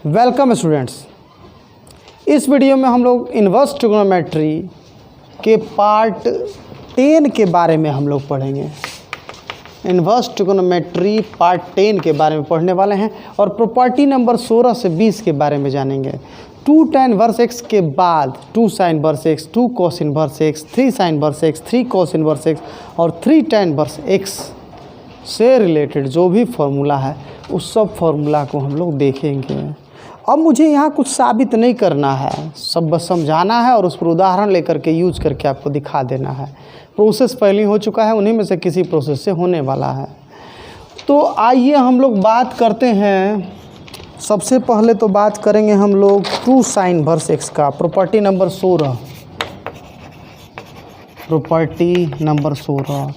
Welcome students. इस video में हम लोग इन्वर्स ट्रिग्नोमेट्री के पार्ट 10 के बारे में हम लोग पढ़ेंगे। इन्वर्स ट्रिग्नोमेट्री पार्ट 10 के बारे में पढ़ने वाले हैं और प्रॉपर्टी नंबर 16 से 20 के बारे में जानेंगे। 2 tan इनवर्स x के बाद 2 sin inverse x, 2 cos inverse x, 3 sin inverse x, 3 cos inverse x और 3 tan इनवर्स x से रिलेटेड जो भी फॉर्मूला है उस सब फॉर्मूला को हम लोग देखेंगे। अब मुझे यहाँ कुछ साबित नहीं करना है, सब बस समझाना है और उस पर उदाहरण लेकर के यूज करके आपको दिखा देना है। प्रोसेस पहले हो चुका है, उन्हीं में से किसी प्रोसेस से होने वाला है। तो आइए हम लोग बात करते हैं। सबसे पहले तो बात करेंगे हम लोग 2 sin इनवर्स x का, प्रॉपर्टी नंबर 16। प्रॉपर्टी नंबर 16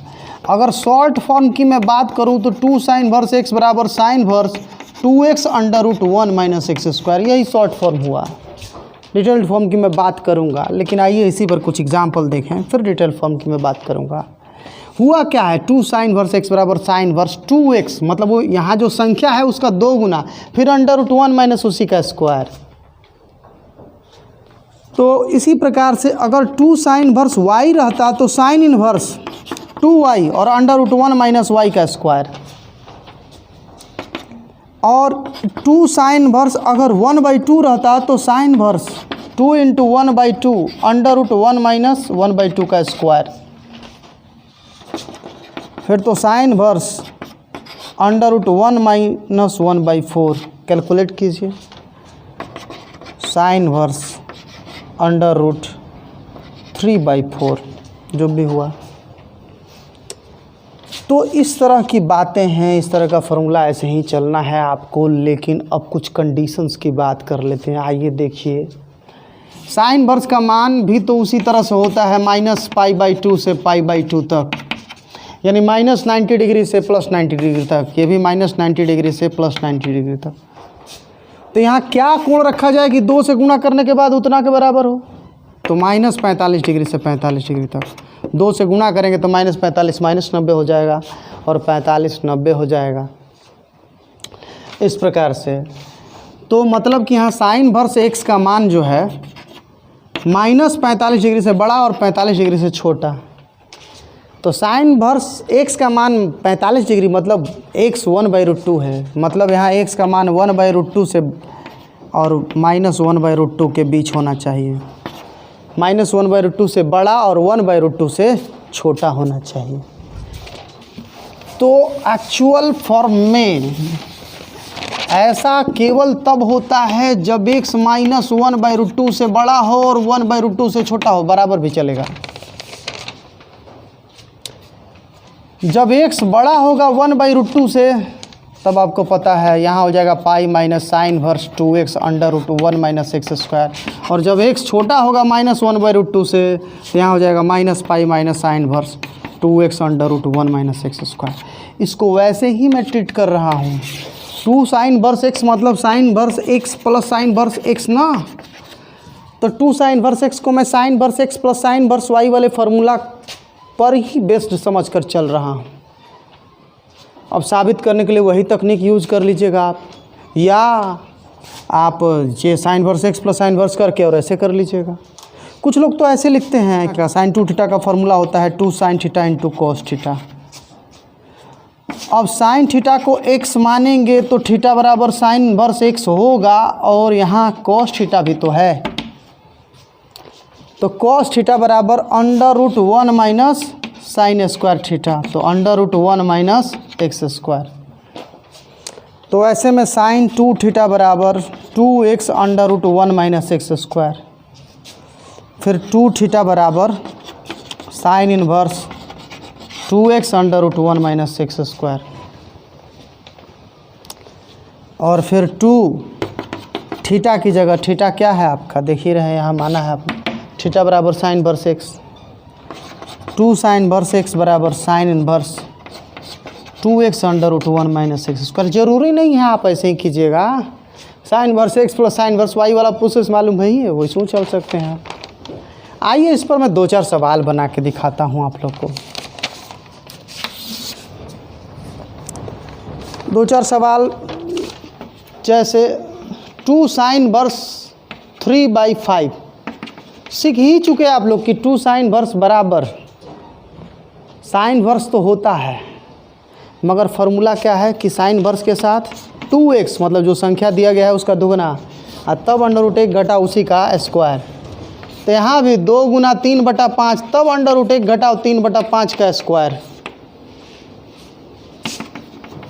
अगर शॉर्ट फॉर्म की मैं बात करूं तो 2 sin इनवर्स x बराबर sine inverse 2x under root 1 minus x square, यही शॉर्ट फॉर्म हुआ। डिटेल्ड फॉर्म की मैं बात करूंगा, लेकिन आइए इसी पर कुछ एग्जांपल देखें, फिर डिटेल्ड फॉर्म की मैं बात करूंगा। हुआ क्या है, 2 sin इनवर्स x बराबर साइन इनवर्स 2x, मतलब वो यहाँ जो संख्या है उसका 2 गुना, फिर अंडर रूट 1 माइनस उसी का स्क्वायर। तो इसी प्रकार से अगर 2 sin इनवर्स y रहता तो साइन इनवर्स 2y और अंडर रूट 1 माइनस वाई का स्क्वायर। और 2 sin इनवर्स अगर 1/2 रहता तो sine inverse 2 × 1/2 under root 1 minus 1/2 का स्क्वायर। फिर तो sine inverse under root 1 minus 1/4, calculate कीजिए। साइन इनवर्स अंडर रूट 3/4 जो भी हुआ। तो इस तरह की बातें हैं, इस तरह का फॉर्मूला ऐसे ही चलना है आपको। लेकिन अब कुछ कंडीशंस की बात कर लेते हैं। आइए देखिए, साइन इनवर्स का मान भी तो उसी तरह से होता है, -π/2 से π/2 तक, यानी -90 डिग्री से +90 डिग्री तक। ये भी -90 डिग्री से +90 डिग्री तक। तो यहाँ क्या कोण रखा जाए कि 2 से गुणा करने के बाद उतना के बराबर हो, तो -45 डिग्री से 45 डिग्री तक। 2 से गुणा करेंगे तो -45 -90 हो जाएगा और 45 90 हो जाएगा, इस प्रकार से। तो मतलब कि यहाँ साइन इनवर्स x का मान जो है -45 डिग्री से बड़ा और 45 डिग्री से छोटा। तो साइन इनवर्स x का मान 45 डिग्री मतलब x 1/√2 है, मतलब यहाँ x का मान 1/√2 से और -1/√2 के बीच होना चाहिए। -1/√2 से बड़ा और 1/√2 से छोटा होना चाहिए। तो एक्चुअल फॉर्म में ऐसा केवल तब होता है जब x -1/√2 से बड़ा हो और 1/√2 से छोटा हो, बराबर भी चलेगा। जब x बड़ा होगा 1/√2 से, तब आपको पता है यहाँ हो जाएगा pi minus sine inverse 2x under root 1 minus x square. और जब x छोटा होगा -1/√2 से, तो यहाँ हो जाएगा -pi minus sine inverse 2x under root 1 minus x square. इसको वैसे ही मैं ट्रीट कर रहा हूँ। 2 sin इनवर्स x मतलब sign inverse x plus sine inverse x ना, तो 2 sin इनवर्स x को मैं sign inverse x plus sine inverse y वाले फार्मूला पर ही बेस्ड समझ कर चल रहा हूँ। अब साबित करने के लिए वही तकनीक यूज कर लीजिएगा आप, या आप ये sign inverse x plus sine inverse करके और ऐसे कर लीजिएगा। कुछ लोग तो ऐसे लिखते हैं कि साइन 2 थीटा का फॉर्मूला होता है 2 sin theta into cos theta. अब साइन थीटा को x मानेंगे तो थीटा बराबर साइन इनवर्स x होगा, और यहाँ कॉस थीटा भी तो है, तो कॉस थीटा बराबर under root 1 minus sine square theta, तो under root 1 minus x square. तो ऐसे में साइन 2 थीटा बराबर 2x under root 1 minus x square, फिर 2 थीटा बराबर sine inverse 2x under root 1 minus x square, और फिर 2 थीटा की जगह थीटा क्या है आपका, देख ही रहे हैं यहाँ माना है आपने, थीटा बराबर sine inverse x। 2 sin inverse x बराबर sine inverse 2x under root 1 minus x square. जरूरी नहीं है आप ऐसे ही कीजिएगा, sine inverse x plus sine inverse y वाला प्रोसेस मालूम है ही है, वही सोच चल सकते हैं। आइए इस पर मैं 2-4 सवाल बना के दिखाता हूँ आप लोग को। 2-4 सवाल जैसे 2 साइन वर्स 3/5। सीख ही चुके आप लोग कि 2 साइन वर्स बराबर साइन वर्स तो होता है, मगर फॉर्मूला क्या है कि साइन वर्स के साथ 2x मतलब जो संख्या दिया गया है उसका दुगना और तब √1 घटा उसी का स्क्वायर। तो यहाँ भी 2 गुना 3/5 तब √1 घटाओ 3/5 का स्क्वायर।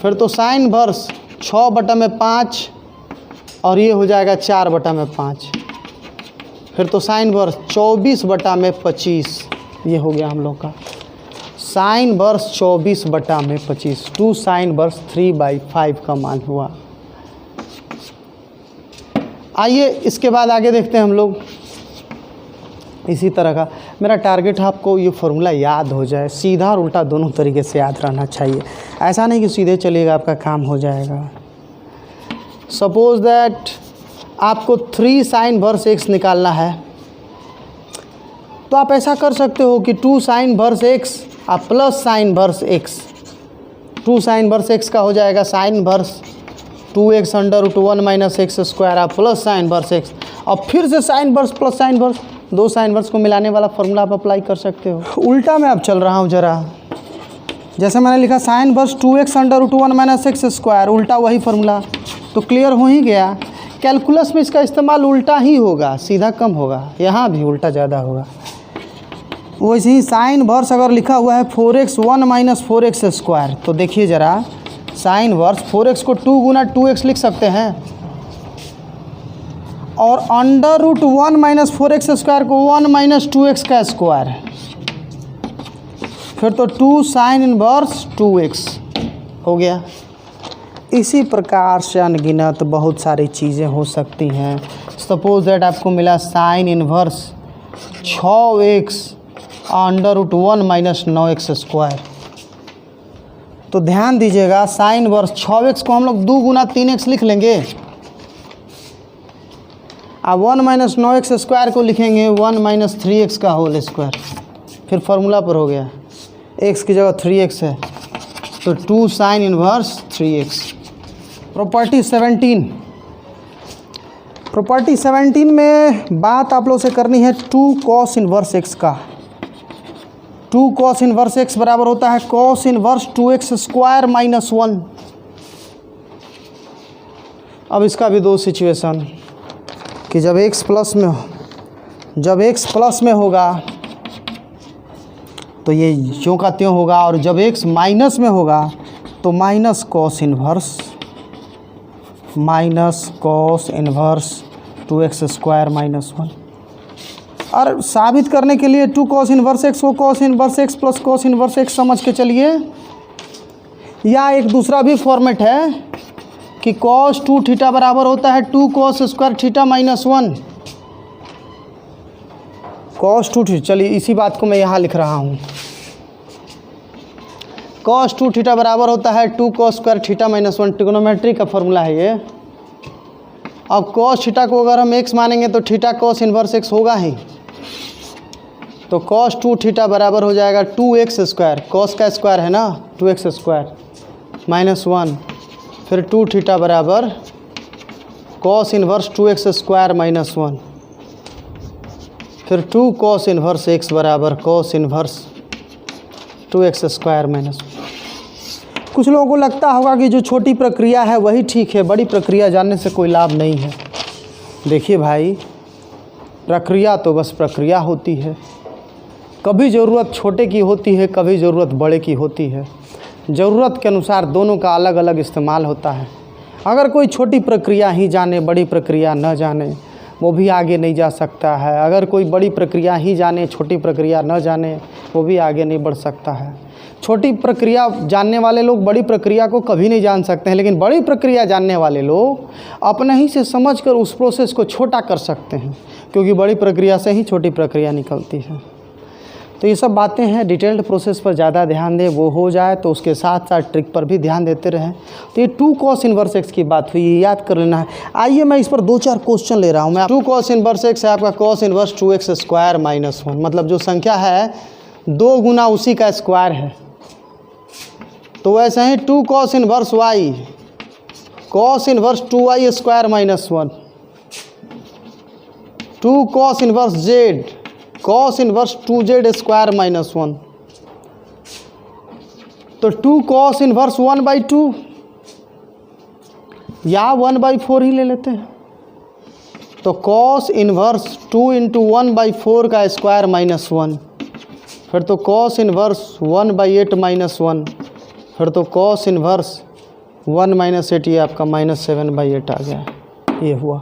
फिर तो साइन वर्स 6/5 और ये हो जाएगा 4/5। फिर तो साइन वर्स 24/25 ये हो गया हम लोग का साइन वर्स 24/25। 2 साइन वर्स 3/5 का मान हुआ। आइए इसके बाद आगे देखते हैं हम लोग। इसी तरह का मेरा टारगेट है आपको ये फॉर्मूला याद हो जाए, सीधा और उल्टा दोनों तरीके से याद रहना चाहिए। ऐसा नहीं कि सीधे चलिएगा आपका काम हो जाएगा। सपोज दैट आपको 3 साइन वर्स x निकालना है, तो आप ऐसा कर सकते हो कि 2 साइन वर्स x और plus sine verse x। 2 sine verse x का हो जाएगा sine verse 2x √1 - x square और प्लस साइन वर्स x, और फिर से sine verse plus sine verse, 2 sine verse को मिलाने वाला फॉर्मूला आप अप्लाई कर सकते हो। उल्टा मैं अब चल रहा हूँ ज़रा, जैसे मैंने लिखा sign verse 2x √1 - x square, उल्टा वही फार्मूला। तो क्लियर हो ही गया, कैलकुलस में इसका इस्तेमाल उल्टा ही होगा, सीधा कम होगा, यहाँ भी उल्टा ज़्यादा होगा। वैसे ही साइन वर्स अगर लिखा हुआ है 4x1 - 4x स्क्वायर, तो देखिए ज़रा साइन वर्स 4x को 2 गुना 2x लिख सकते हैं और √1 - 4x स्क्वायर को 1 - 2x का स्क्वायर, फिर तो 2 साइन इनवर्स 2x हो गया। इसी प्रकार से अनगिनत बहुत सारी चीज़ें हो सकती हैं। सपोज दैट आपको मिला sine inverse 6x √1 - 9x square, तो ध्यान दीजिएगा साइन वर्स 6x को हम लोग 2 गुना 3x लिख लेंगे और 1 - 9x स्क्वायर को लिखेंगे 1 - 3x का होल स्क्वायर। फिर फार्मूला पर हो गया, x की जगह 3x है तो 2 साइन इनवर्स 3x। प्रॉपर्टी 17 में बात आप लोग से करनी है 2 कॉस इनवर्स x का। 2 कॉस इनवर्स x बराबर होता है कॉस इनवर्स 2x स्क्वायर - 1। अब इसका भी 2 सिचुएशन कि जब x प्लस में होगा तो ये ज्यों का त्यों होगा, और जब x माइनस में होगा तो minus cos inverse 2x square - 1। और साबित करने के लिए 2 कॉस इन्वर्स x को cos inverse x plus cos inverse x समझ के चलिए, या एक दूसरा भी फॉर्मेट है कि कॉस 2 थीटा बराबर होता है 2 cos square theta -1। Cos 2 theta, चलिए इसी बात को मैं यहाँ लिख रहा हूँ। कॉस 2 थीटा बराबर होता है 2 कॉस स्क्वायर थीटा -1, ट्रिग्नोमेट्री का फॉर्मूला है ये। अब कॉस थीटा को अगर हम x मानेंगे तो थीटा कॉस इन्वर्स x होगा ही, तो कॉस 2 थीटा बराबर हो जाएगा 2x स्क्वायर, कॉस का स्क्वायर है ना 2x स्क्वायर -1, फिर 2 थीटा बराबर कॉस इन्वर्स 2x स्क्वायर -1, फिर 2 कॉस इन्वर्स x बराबर कॉस इन्वर्स 2x स्क्वायर -1। कुछ लोगों को लगता होगा कि जो छोटी प्रक्रिया है वही ठीक है, बड़ी प्रक्रिया जानने से कोई लाभ नहीं है। देखिए भाई, प्रक्रिया तो बस प्रक्रिया होती है, कभी ज़रूरत छोटे की होती है, कभी ज़रूरत बड़े की होती है। ज़रूरत के अनुसार दोनों का अलग अलग इस्तेमाल होता है। अगर कोई छोटी प्रक्रिया ही जाने, बड़ी प्रक्रिया न जाने, वो भी आगे नहीं जा सकता है। अगर कोई बड़ी प्रक्रिया ही जाने, छोटी प्रक्रिया न जाने, वो भी आगे नहीं बढ़ सकता है। छोटी प्रक्रिया जानने वाले लोग बड़ी प्रक्रिया को कभी नहीं जान सकते हैं, लेकिन बड़ी प्रक्रिया जानने वाले लोग अपने ही से समझकर उस प्रोसेस को छोटा कर सकते हैं, क्योंकि बड़ी प्रक्रिया से ही छोटी प्रक्रिया निकलती है। तो ये सब बातें हैं, डिटेल्ड प्रोसेस पर ज़्यादा ध्यान दें, वो हो जाए तो उसके साथ साथ ट्रिक पर भी ध्यान देते रहें। तो ये 2 कॉस इन्वर्स x की बात हुई, ये याद कर लेना है। आइए मैं इस पर 2-4 क्वेश्चन ले रहा हूँ मैं। 2 कॉस इन्वर्स x है आपका कॉस इन्वर्स 2x स्क्वायर -1, मतलब जो संख्या है 2 गुना उसी का स्क्वायर है। तो वैसे ही 2 cos inverse y cos inverse 2y square -1, 2 cos inverse z, cos inverse 2z square minus 1, तो 2 cos इनवर्स 1/2 या 1/4 ही ले लेते हैं। तो cos इनवर्स 2 × 1/4 का स्क्वायर माइनस 1, फिर तो cos इनवर्स 1/8 माइनस 1, फिर तो cos इनवर्स 1 - 8, ये आपका -7/8 आ गया, ये हुआ।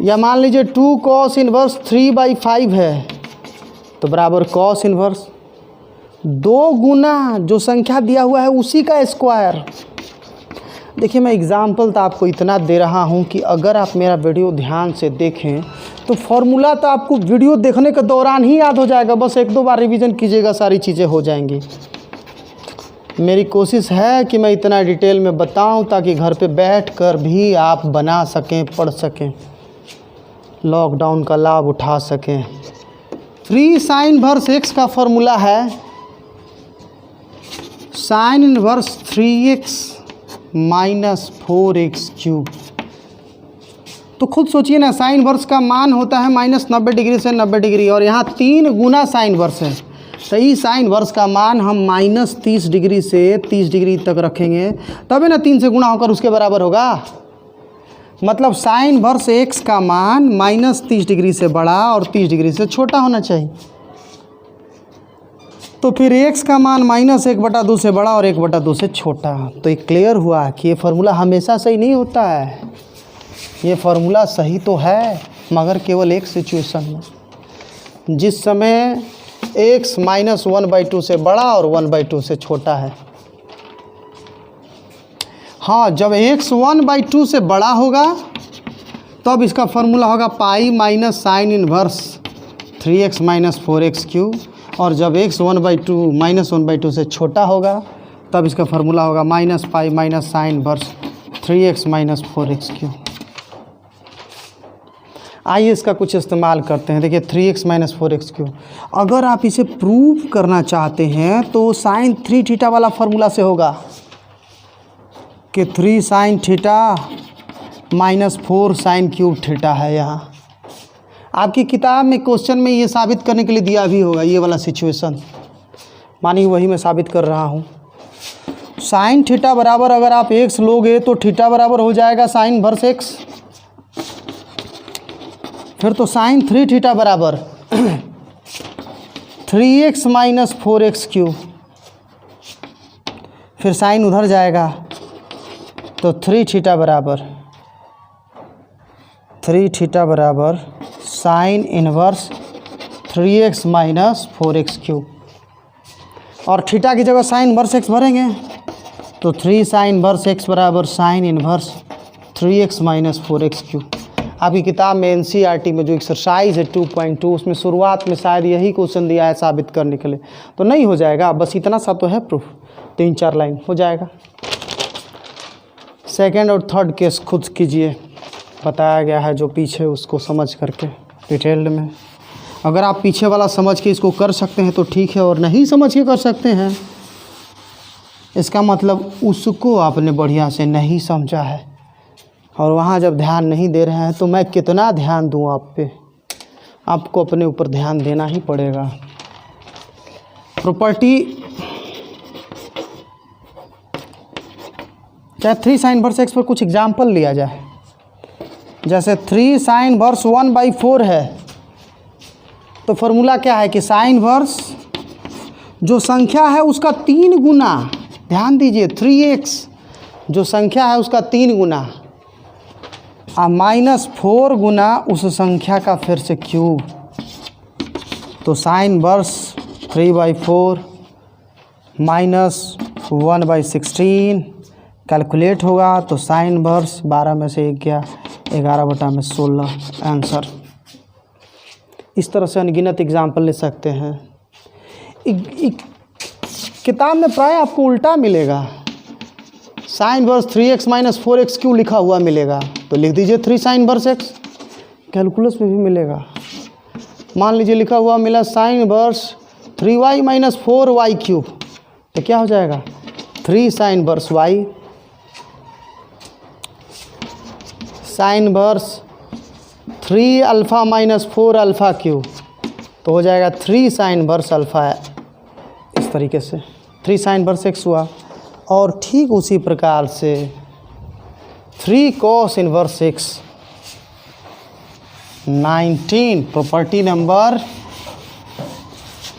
या मान लीजिए 2 cos इनवर्स 3/5 है, तो बराबर cos इनवर्स 2 गुना जो संख्या दिया हुआ है उसी का स्क्वायर। देखिए मैं एग्ज़ाम्पल तो आपको इतना दे रहा हूँ कि अगर आप मेरा वीडियो ध्यान से देखें तो फॉर्मूला तो आपको वीडियो देखने के दौरान ही याद हो जाएगा, बस 1-2 बार रिवीजन कीजिएगा, सारी चीज़ें हो जाएंगी। मेरी कोशिश है कि मैं इतना डिटेल में बताऊं ताकि घर पे बैठकर भी आप बना सकें, पढ़ सकें, लॉकडाउन का लाभ उठा सकें। 3 sin इनवर्स x का फॉर्मूला है sin इनवर्स 3x - 4x³। तो खुद सोचिए ना, साइन इनवर्स का मान होता है -90 डिग्री से 90 डिग्री, और यहाँ 3 गुना साइन इनवर्स है, तो इस साइन इनवर्स का मान हम -30 डिग्री से 30 डिग्री तक रखेंगे, तभी ना 3 से गुणा होकर उसके बराबर होगा। मतलब साइन इनवर्स x का मान -30 डिग्री से बड़ा और 30 डिग्री से छोटा होना चाहिए। तो फिर x का मान -1/2 से बड़ा और 1/2 से छोटा। तो ये क्लियर हुआ कि ये फार्मूला हमेशा सही नहीं होता है, ये फार्मूला सही तो है मगर केवल एक सिचुएशन में, जिस समय x -1/2 से बड़ा और 1/2 से छोटा है। हाँ, जब x 1/2 से बड़ा होगा तब इसका फार्मूला होगा पाई minus sine inverse 3x - 4x³, और जब x 1/2 से छोटा होगा तब इसका फार्मूला होगा -पाई minus sine inverse 3x - 4x³। आइए इसका कुछ इस्तेमाल करते हैं। देखिए 3x - 4x³, अगर आप इसे प्रूव करना चाहते हैं तो साइन 3 वाला फार्मूला से होगा कि 3 sin - 4 sin³ है। यहाँ आपकी किताब में क्वेश्चन में ये साबित करने के लिए दिया भी होगा, ये वाला सिचुएशन, मानिए वही मैं साबित कर रहा हूँ। साइन थीटा बराबर अगर आप x लोगे तो थीटा बराबर हो जाएगा साइन इनवर्स x, फिर तो साइन 3 बराबर 3x - 4x³, फिर साइन उधर जाएगा तो 3 बराबर साइन इनवर्स 3x - 4x³, और थीटा की जगह साइन इनवर्स x भरेंगे तो 3 sin इनवर्स x बराबर साइन इनवर्स 3x - 4x³। आपकी किताब में NCERT में जो एक्सरसाइज है 2.2 उसमें शुरुआत में शायद यही क्वेश्चन दिया है साबित करने के लिए, तो नहीं हो जाएगा, बस इतना सा तो है प्रूफ, 3-4 लाइन हो जाएगा। सेकंड और थर्ड केस खुद कीजिए, बताया गया है जो पीछे उसको समझ करके डिटेल्ड में। अगर आप पीछे वाला समझ के इसको कर सकते हैं तो ठीक है, और नहीं समझ के कर सकते हैं इसका मतलब उसको आपने बढ़िया से नहीं समझा है, और वहाँ जब ध्यान नहीं दे रहे हैं तो मैं कितना ध्यान दूँ आप पे, आपको अपने ऊपर ध्यान देना ही पड़ेगा। प्रॉपर्टी क्या 3 sin इनवर्स x पर कुछ एग्जाम्पल लिया जाए। जैसे 3 sin इनवर्स 1/4 है, तो फॉर्मूला क्या है कि साइन इनवर्स जो संख्या है उसका 3 गुना, ध्यान दीजिए 3x जो संख्या है उसका 3 गुना, -4 गुना उस संख्या का फिर से क्यूब, तो साइन इनवर्स 3/4 -1/16 कैलकुलेट होगा, तो साइन इनवर्स 12 में से 1 गया, 11/16 आंसर। इस तरह से अनगिनत एग्जाम्पल ले सकते हैं। किताब में प्राय आपको उल्टा मिलेगा, साइन इनवर्स 3x - 4x³ लिखा हुआ मिलेगा, तो लिख दीजिए 3 sin इनवर्स x, कैलकुलस में भी मिलेगा। मान लीजिए लिखा हुआ मिला साइन इनवर्स 3y - 4y³, तो क्या हो जाएगा 3 sin inverse y, sine inverse 3 alpha minus 4 alpha cube, तो हो जाएगा 3 साइन इनवर्स अल्फ़ा, इस तरीके से 3 साइन इनवर्स एक्स हुआ। और ठीक उसी प्रकार से 3 cos inverse x, 19 property number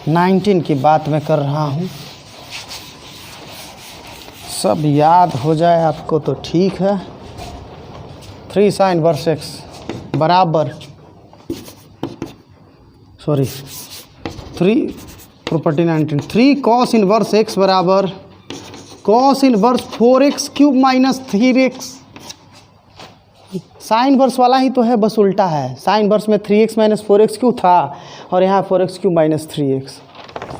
19 की बात मैं कर रहा हूँ। सब याद हो जाए आपको तो ठीक है। 3 साइन इनवर्स एक्स बराबर 3 प्रॉपर्टी 19, 3 कॉस इनवर्स एक्स बराबर cos inverse 4x cube minus 3x। Sine inverse वाला ही तो है, बस उल्टा है। साइन इनवर्स में 3x माइनस 4x क्यूब था और यहाँ 4x क्यूब माइनस 3x।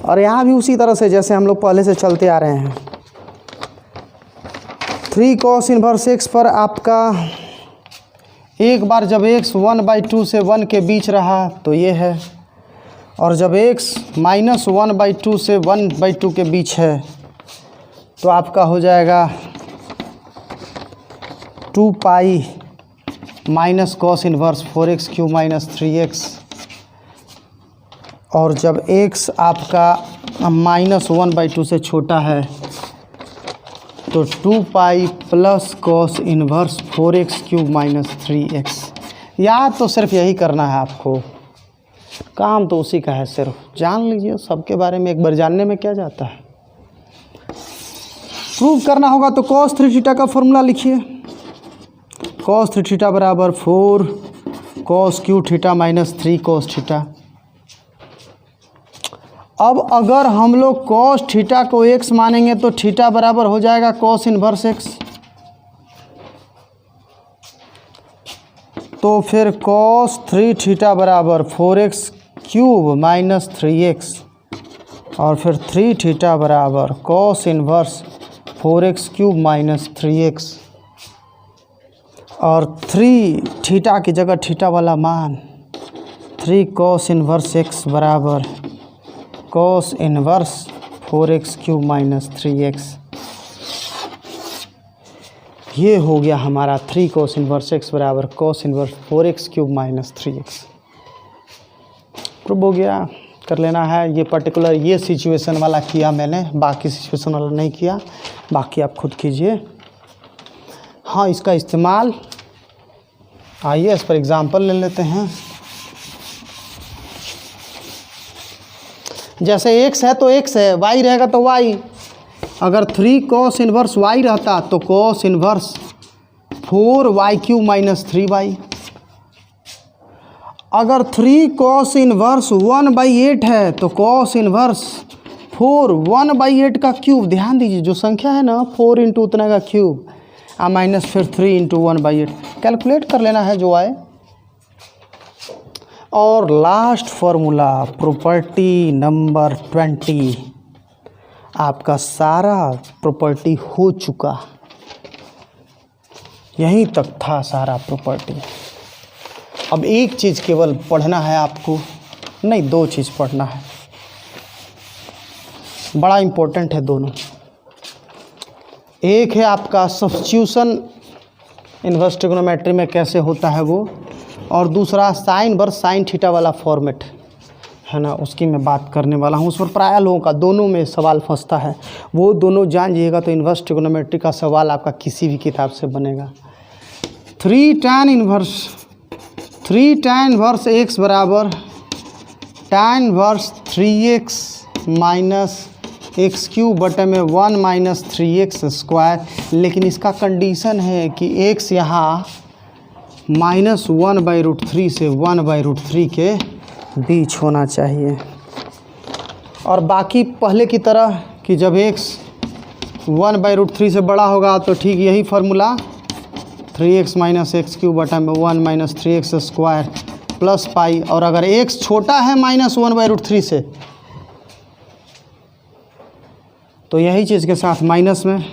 और यहाँ भी उसी तरह से जैसे हम लोग पहले से चलते आ रहे हैं। 3 कॉस इनवर्स एक्स पर आपका एक बार जब x 1/2 से 1 के बीच रहा तो ये है, और जब x माइनस 1/2 से 1/2 के बीच है तो आपका हो जाएगा 2 pi minus cos inverse 4x cube minus 3x। और जब x आपका माइनस 1/2 से छोटा है तो 2 pi plus cos inverse 4x cube minus 3x। याद तो सिर्फ यही करना है आपको, काम तो उसी का है, सिर्फ जान लीजिए। सबके बारे में एक बार जानने में क्या जाता है। प्रूव करना होगा तो cos 3 थीटा का फॉर्मूला लिखिए। cos 3 थीटा बराबर 4 cos cube theta minus 3 cos theta. अब अगर हम लोग cos थीटा को x मानेंगे तो थीटा बराबर हो जाएगा cos इनवर्स x। तो फिर cos 3 थीटा बराबर 4x क्यूब माइनस 3x, और फिर 3 थीटा बराबर cos inverse 4x cube minus 3x। और 3 थीटा की जगह थीटा वाला मान 3 cos इनवर्स x बराबर cos inverse 4x cube minus 3x। ये हो गया हमारा 3 cos इनवर्स x बराबर cos inverse 4x cube minus 3x। Prove हो गया, कर लेना है। ये पर्टिकुलर ये सिचुएशन वाला किया मैंने, बाकी सिचुएशन वाला नहीं किया, बाकी आप खुद कीजिए। हाँ, इसका इस्तेमाल आइए इस पर एग्जांपल ले लेते हैं। जैसे x है तो x है, y रहेगा तो y। अगर 3 cos इनवर्स y रहता तो cos inverse 4y cube minus 3y। अगर 3 cos इनवर्स 1/8 है तो cos इनवर्स 4 1/8 का क्यूब। ध्यान दीजिए, जो संख्या है ना 4 इंटू उतना का क्यूब माइनस फिर 3 इंटू 1/8 कैलकुलेट कर लेना है जो आए। और लास्ट फार्मूला प्रॉपर्टी नंबर 20, आपका सारा प्रॉपर्टी हो चुका, यहीं तक था सारा प्रॉपर्टी। अब एक चीज़ केवल पढ़ना है आपको, नहीं 2 चीज़ पढ़ना है, बड़ा इम्पोर्टेंट है दोनों। एक है आपका सब्स्टिट्यूशन इनवर्स ट्रिग्नोमेट्री में कैसे होता है वो, और दूसरा साइन वर्स साइन थीटा वाला फॉर्मेट है ना, उसकी मैं बात करने वाला हूँ। उस पर प्रायः लोगों का दोनों में सवाल फंसता है, वो दोनों जान जाइएगा तो इनवर्स ट्रिग्नोमेट्री का सवाल आपका किसी भी किताब से बनेगा। 3 tan इनवर्स x बराबर tan inverse 3x minus x cube बटे में 1 माइनस 3x स्क्वायर। लेकिन इसका कंडीशन है कि x यहाँ -1/√3 से 1/√3 के बीच होना चाहिए। और बाकी पहले की तरह कि जब x 1/√3 से बड़ा होगा तो ठीक यही formula 3x minus x cube बटा में 1 minus 3x square plus pi. और अगर x छोटा है -1/√3 से तो यही चीज़ के साथ माइनस में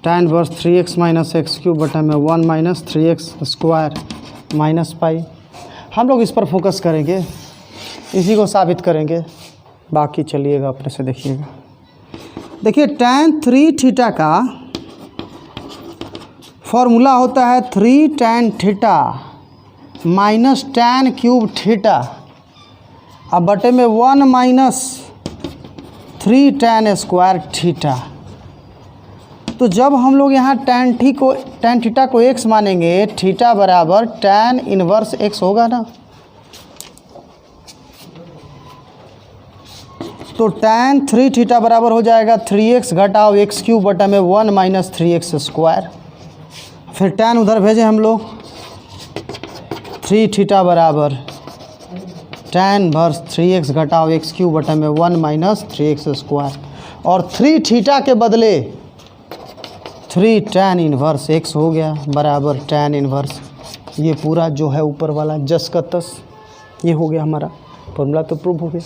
tan inverse 3x minus x cube बटा में 1 minus 3x square minus pi. हम लोग इस पर फोकस करेंगे, इसी को साबित करेंगे, बाकी चलिएगा अपने से देखिएगा। देखिए tan 3 थीटा का फॉर्मूला होता है 3 tan theta minus tan cube theta अब बटे में 1 माइनस 3 tan स्क्वायर थीटा। तो जब हम लोग यहाँ tan थीटा को x मानेंगे, थीटा बराबर tan इनवर्स x होगा ना। तो tan 3 थीटा बराबर हो जाएगा 3x घटाओ x क्यूब बटा में 1 माइनस 3x स्क्वायर। फिर tan उधर भेजें हम लोग, 3 थीटा बराबर tan इनवर्स 3x घटाओ x क्यूब बटा में 1 माइनस 3x स्क्वायर। और 3 थीटा के बदले 3 tan इनवर्स x हो गया बराबर tan इनवर्स, ये पूरा जो है ऊपर वाला जस का तस, ये हो गया हमारा फॉर्मूला। तो प्रूव हो गया।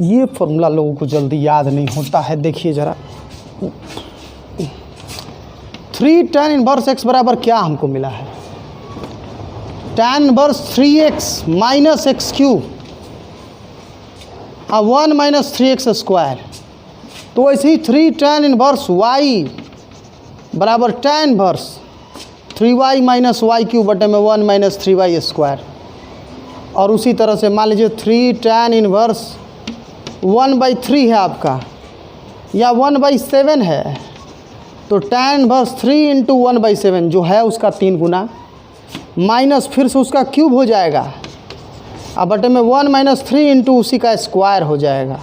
ये फॉर्मूला लोगों को जल्दी याद नहीं होता है। देखिए ज़रा, 3 tan इनवर्स x बराबर क्या हमको मिला है, tan inverse 3x minus x cube और 1 माइनस 3x स्क्वायर। तो वैसे ही 3 tan इनवर्स y बराबर tan इनवर्स 3y माइनस वाई क्यूब बटे में 1 माइनस 3y स्क्वायर। और उसी तरह से मान लीजिए 3 tan इनवर्स 1/3 है आपका या 1/7 है, तो tan इनवर्स 3 इंटू 1/7 जो है उसका 3 गुना माइनस फिर से उसका क्यूब हो जाएगा अब बटे में 1 माइनस 3 इंटू उसी का स्क्वायर हो जाएगा।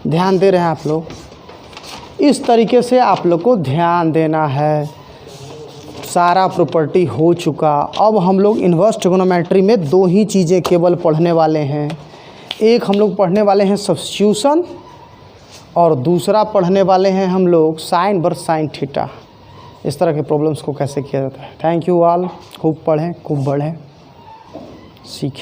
ध्यान दे रहे हैं आप लोग, इस तरीके से आप लोग को ध्यान देना है। सारा प्रॉपर्टी हो चुका। अब हम लोग इन्वर्स ट्रिग्नोमेट्री में 2 ही चीज़ें केवल पढ़ने वाले हैं। एक हम लोग पढ़ने वाले हैं सब्स्टिट्यूशन और दूसरा पढ़ने वाले हैं हम लोग साइन वर्स साइन थीटा। इस तरह के प्रॉब्लम्स को कैसे किया जाता है। Thank you all. खूब पढ़ें, खूब बढ़ें, सीखें।